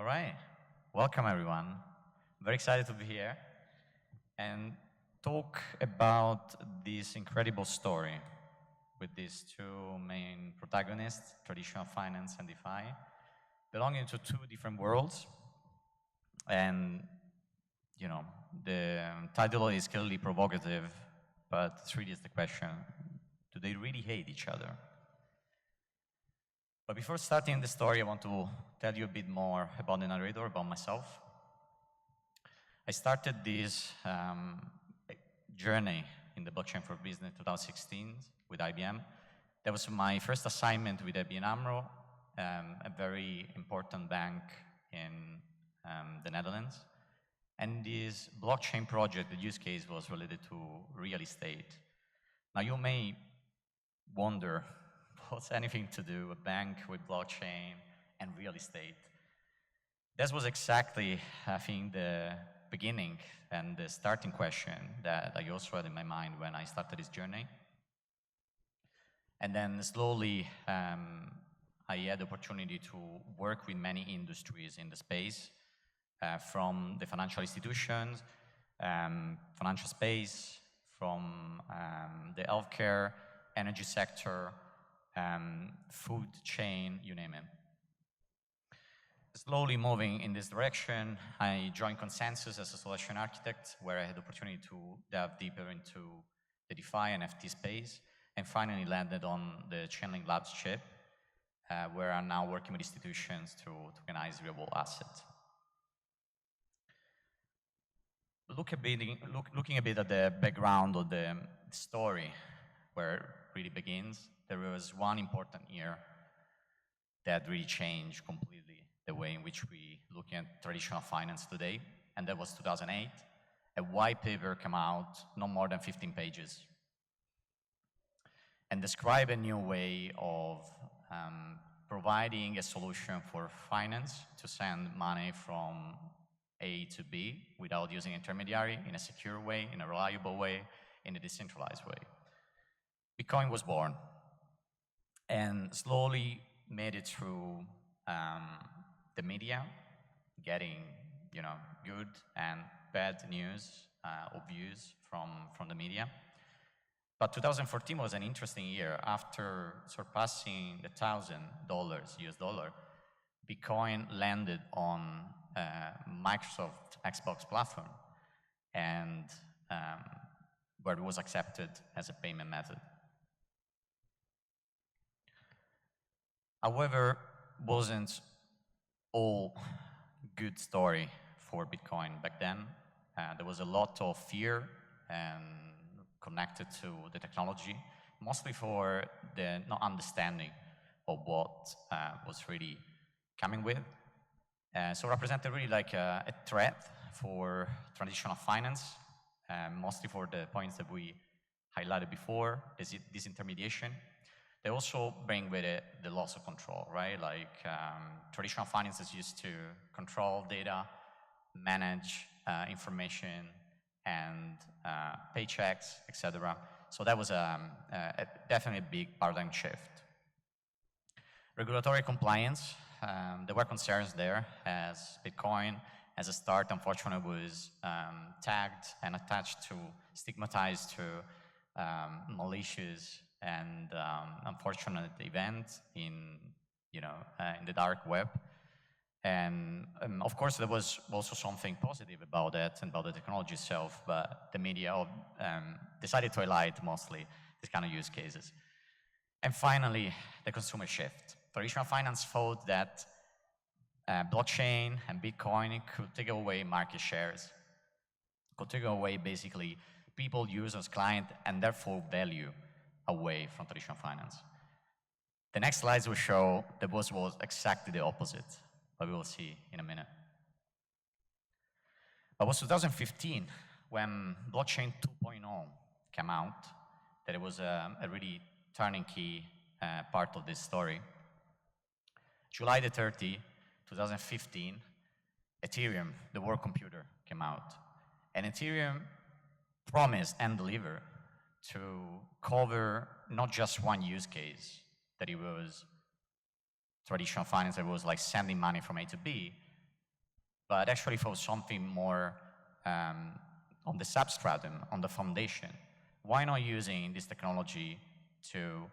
right. Welcome, everyone. Very excited to be here and talk about this incredible story with these two main protagonists, traditional finance and DeFi, belonging to two different worlds. And, you know, the title is clearly provocative, but it really is the question, do they really hate each other? But before starting the story, I want to tell you a bit more about the narrator, about myself. I started this journey in the blockchain for business in 2016 with IBM. That was my first assignment with IBM AMRO, a very important bank in the Netherlands. And this blockchain project, the use case was related to real estate. Now you may wonder, what's anything to do, a bank with blockchain and real estate? That was exactly, I think, the beginning and the starting question that I also had in my mind when I started this journey. And then slowly, I had the opportunity to work with many industries in the space, from the financial institutions, financial space, from the healthcare, energy sector, food chain, you name it. Slowly moving in this direction, I joined Consensus as a solution architect, where I had the opportunity to dive deeper into the DeFi and NFT space, and finally landed on the Chainlink Labs chip, where I'm now working with institutions to tokenize real assets. Looking a bit at the background of the story, where it really begins, there was one important year that really changed completely the way in which we look at traditional finance today, and that was 2008. A white paper came out, no more than 15 pages, and described a new way of providing a solution for finance to send money from A to B without using intermediary, in a secure way, in a reliable way, in a decentralized way. Bitcoin was born and slowly made it through the media, getting good and bad news or views from the media. But 2014 was an interesting year. After surpassing the $1,000 US dollar, Bitcoin landed on Microsoft Xbox platform, and where it was accepted as a payment method. However, wasn't all good story for Bitcoin back then. There was a lot of fear and connected to the technology, mostly for the not understanding of what was really coming with. So represented really like a threat for traditional finance, mostly for the points that we highlighted before, disintermediation. They also bring with it the loss of control, right? Like traditional finance is used to control data, manage information, and paychecks, etc. So that was definitely a big paradigm shift. Regulatory compliance, there were concerns there, as Bitcoin, as a start, unfortunately, was tagged and attached to, stigmatized to malicious and unfortunate events in the dark web. And of course, there was also something positive about that and about the technology itself, but the media decided to highlight mostly these kind of use cases. And finally, the consumer shift. Traditional finance thought that blockchain and Bitcoin could take away market shares, could take away basically people, users, client, and therefore value away from traditional finance. The next slides will show that was exactly the opposite, but we will see in a minute. But it was 2015 when blockchain 2.0 came out, that it was a really turning key part of this story. July the 30th, 2015, Ethereum, the world computer, came out. And Ethereum promised and delivered to cover not just one use case, that it was traditional finance, that was like sending money from A to B, but actually for something more on the substratum, on the foundation. Why not using this technology to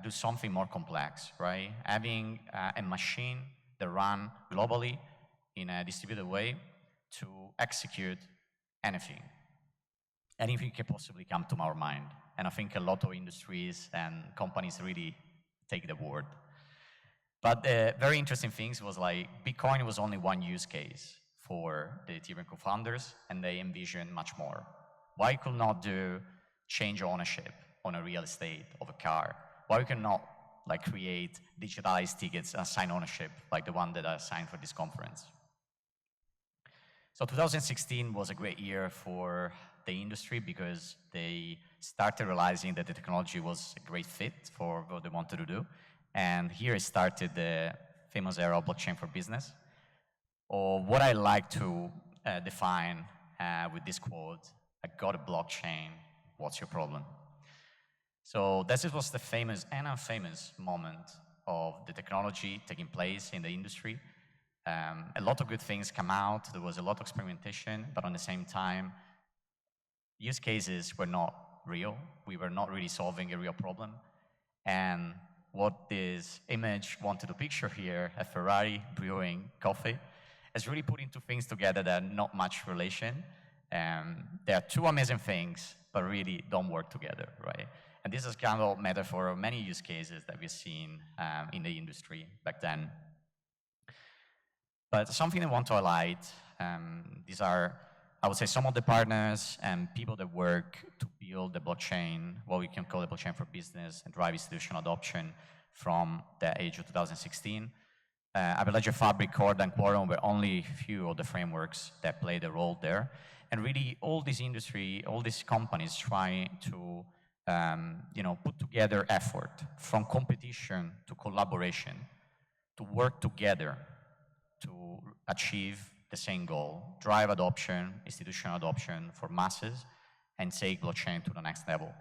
do something more complex, right? Having a machine that run globally in a distributed way to execute anything. Anything can possibly come to our mind. And I think a lot of industries and companies really take the word. But the very interesting things was like Bitcoin was only one use case for the Ethereum co-founders, and they envisioned much more. Why could not do change ownership on a real estate of a car? Why we cannot like create digitalized tickets and assign ownership like the one that I signed for this conference? So 2016 was a great year for the industry because they started realizing that the technology was a great fit for what they wanted to do. And here it started the famous era of blockchain for business, or what I like to define with this quote: I got a blockchain, what's your problem? So this was the famous and unfamous moment of the technology taking place in the industry. A lot of good things come out, there was a lot of experimentation, but at the same time, use cases were not real. We were not really solving a real problem. And what this image wanted to picture here, a Ferrari brewing coffee, is really putting two things together that are not much relation. They are two amazing things, but really don't work together, right? And this is kind of a metaphor of many use cases that we've seen in the industry back then. But something I want to highlight, these are, I would say, some of the partners and people that work to build the blockchain, what we can call the blockchain for business, and drive institutional adoption from the age of 2016. Avalanche Fabric, Cord, and Quorum were only a few of the frameworks that played a role there. And really, all this industry, all these companies trying to put together effort from competition to collaboration, to work together to achieve the same goal: drive adoption, institutional adoption for masses, and take blockchain to the next level.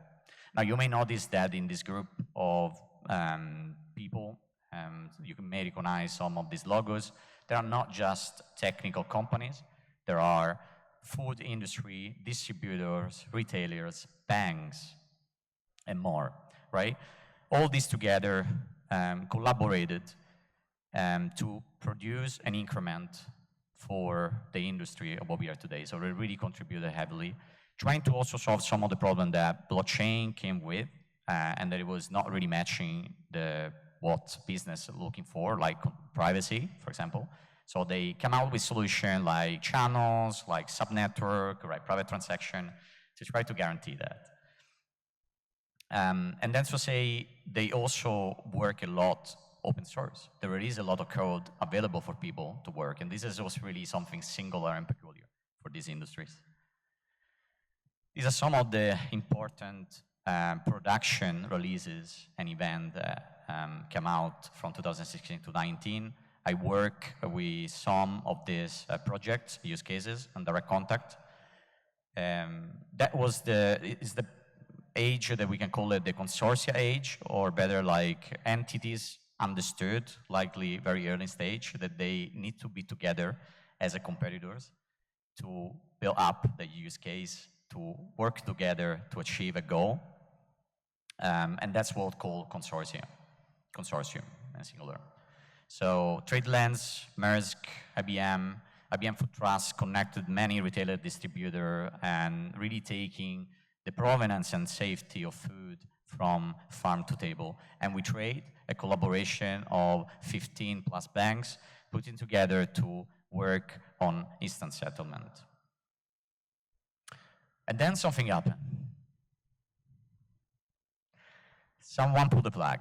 Now, you may notice that in this group of people, you may recognize some of these logos. They are not just technical companies. There are food industry, distributors, retailers, banks, and more, right? All these together collaborated to produce an increment for the industry of what we are today. So they really contributed heavily, trying to also solve some of the problems that blockchain came with, and that it was not really matching what business is looking for, like privacy, for example. So they come out with solutions like channels, like subnetwork, right, private transaction, to try to guarantee that. And then to say they also work a lot open source. There is a lot of code available for people to work, and this is also really something singular and peculiar for these industries. These are some of the important production releases and events that came out from 2016 to 19. I work with some of these projects, use cases, and direct contact. That was the age that we can call it the consortia age, or better, like entities understood, likely very early stage, that they need to be together as a competitors to build up the use case, to work together to achieve a goal. And that's what we call consortium in singular. So TradeLens, Maersk, IBM Food Trust connected many retailer distributor and really taking the provenance and safety of food from farm to table. And we trade a collaboration of 15 plus banks putting together to work on instant settlement. And then something happened. Someone pulled the plug.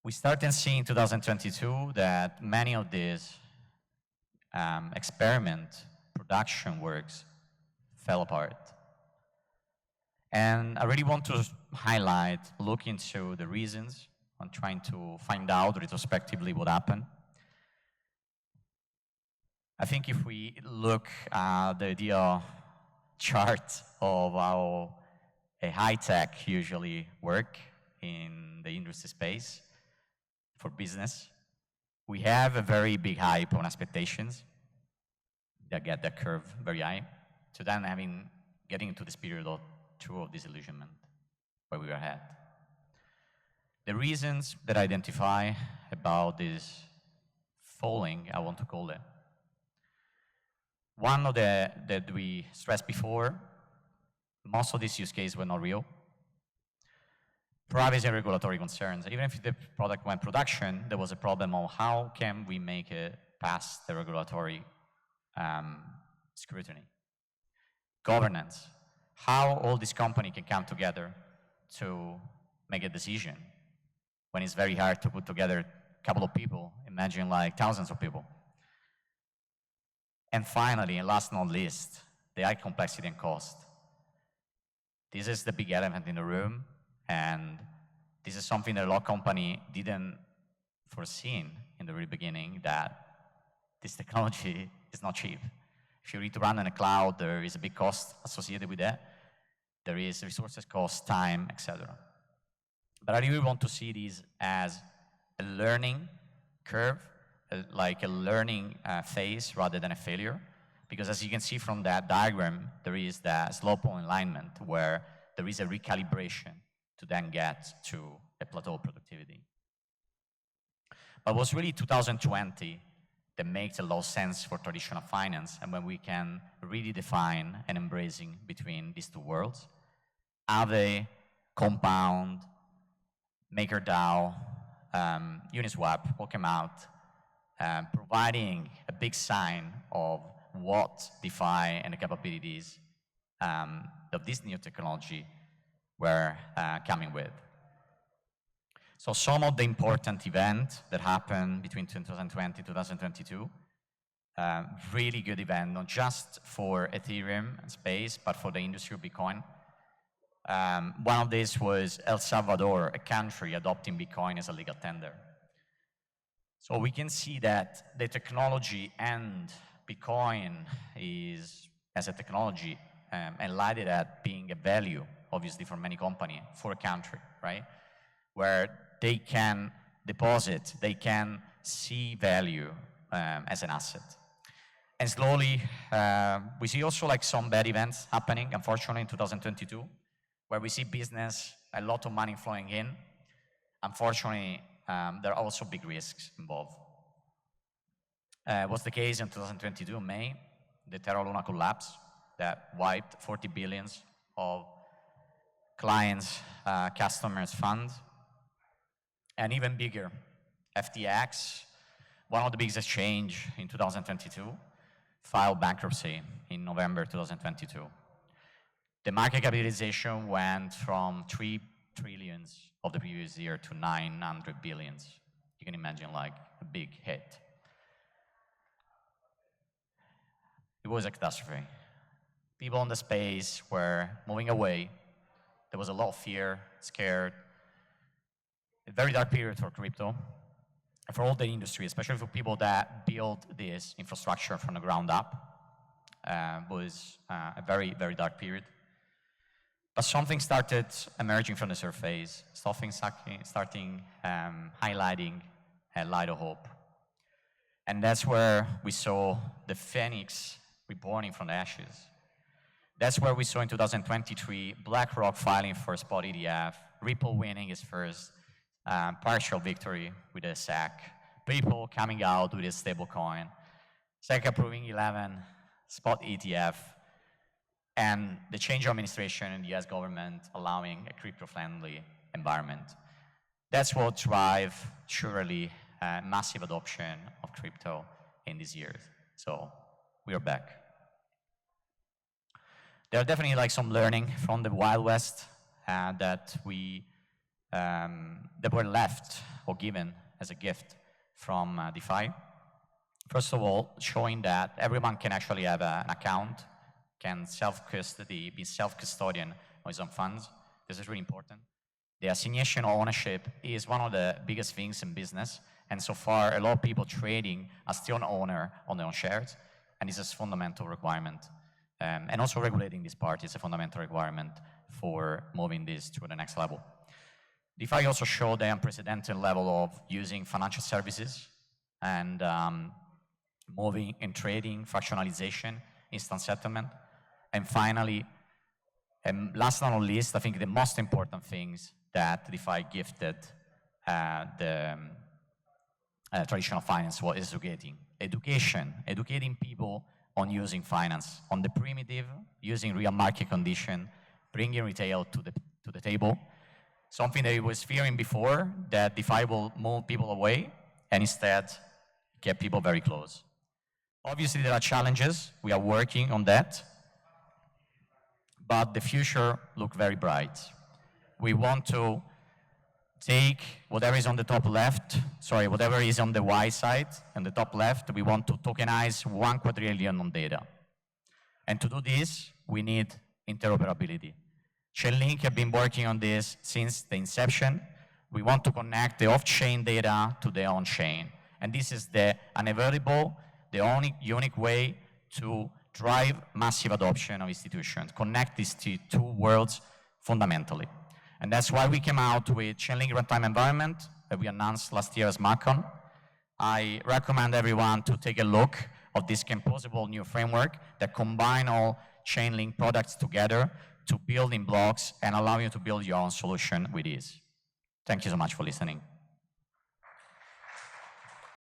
We started seeing in 2022 that many of these experiment production works fell apart. And I really want to highlight, look into the reasons. I'm trying to find out retrospectively what happened. I think if we look at the idea chart of how a high-tech usually work in the industry space for business, we have a very big hype on expectations that get that curve very high, to then getting into this period of true of disillusionment where we were at. The reasons that I identify about this falling, I want to call it, one of that we stressed before, most of these use cases were not real. Privacy and regulatory concerns. Even if the product went production, there was a problem of how can we make it past the regulatory scrutiny. Governance. How all this company can come together to make a decision when it's very hard to put together a couple of people. Imagine like thousands of people. And finally, and last not least, the high complexity and cost. This is the big elephant in the room, and this is something that a lot of companies didn't foresee in the very beginning, that this technology is not cheap. If you need to run in a cloud, there is a big cost associated with that. There is resources cost, time, etc. But I really want to see this as a learning curve, like a learning phase rather than a failure. Because as you can see from that diagram, there is that slope of alignment where there is a recalibration to then get to a plateau of productivity. But it was really 2020 that makes a lot of sense for traditional finance, and when we can really define an embracing between these two worlds. Aave, Compound, MakerDAO, Uniswap all came out, providing a big sign of what DeFi and the capabilities of this new technology were coming with. So some of the important events that happened between 2020 and 2022, really good event, not just for Ethereum space, but for the industry of Bitcoin. One of these was El Salvador, a country adopting Bitcoin as a legal tender. So we can see that the technology and Bitcoin is, as a technology, enlightened at being a value, obviously, for many companies, for a country, right? Where they can deposit, they can see value as an asset. And slowly, we see also like some bad events happening, unfortunately, in 2022, where we see business, a lot of money flowing in. Unfortunately, there are also big risks involved. Was the case in 2022, May, the Terra Luna collapse that wiped 40 billions of clients, customers' funds. And even bigger, FTX, one of the biggest exchange in 2022, filed bankruptcy in November 2022. The market capitalization went from 3 trillions of the previous year to 900 billions. You can imagine like a big hit. It was a catastrophe. People in the space were moving away. There was a lot of fear, scared. A very dark period for crypto, and for all the industry, especially for people that build this infrastructure from the ground up. Was a very, very dark period. But something started emerging from the surface, starting highlighting a light of hope. And that's where we saw the phoenix reborn from the ashes. That's where we saw in 2023, BlackRock filing for a spot ETF, Ripple winning its first partial victory with a SEC, people coming out with a stablecoin, SEC approving 11 spot ETF, and the change of administration in the US government allowing a crypto-friendly environment. That's what drive surely massive adoption of crypto in these years. So we are back. There are definitely like some learning from the Wild West that were left or given as a gift from DeFi. First of all, showing that everyone can actually have an account, can self-custody, be self-custodian of his own funds. This is really important. The assignation of ownership is one of the biggest things in business, and so far, a lot of people trading are still an owner on their own shares, and this is a fundamental requirement. And also regulating this part is a fundamental requirement for moving this to the next level. DeFi also showed the unprecedented level of using financial services and moving and trading, fractionalization, instant settlement. And finally, and last but not least, I think the most important things that DeFi gifted the traditional finance was educating people on using finance, on the primitive, using real market condition, bringing retail to the table. Something that I was fearing before, that DeFi will move people away, and instead get people very close. Obviously, there are challenges. We are working on that, but the future looks very bright. We want to take whatever is on the top left, whatever is on the Y side, on the top left, we want to tokenize 1 quadrillion on data. And to do this, we need interoperability. Chainlink have been working on this since the inception. We want to connect the off-chain data to the on-chain. And this is the unavoidable, the only unique way to drive massive adoption of institutions, connect these two worlds fundamentally. And that's why we came out with Chainlink Runtime Environment that we announced last year as MACON. I recommend everyone to take a look at this composable new framework that combine all Chainlink products together to build in blocks and allow you to build your own solution with ease. Thank you so much for listening.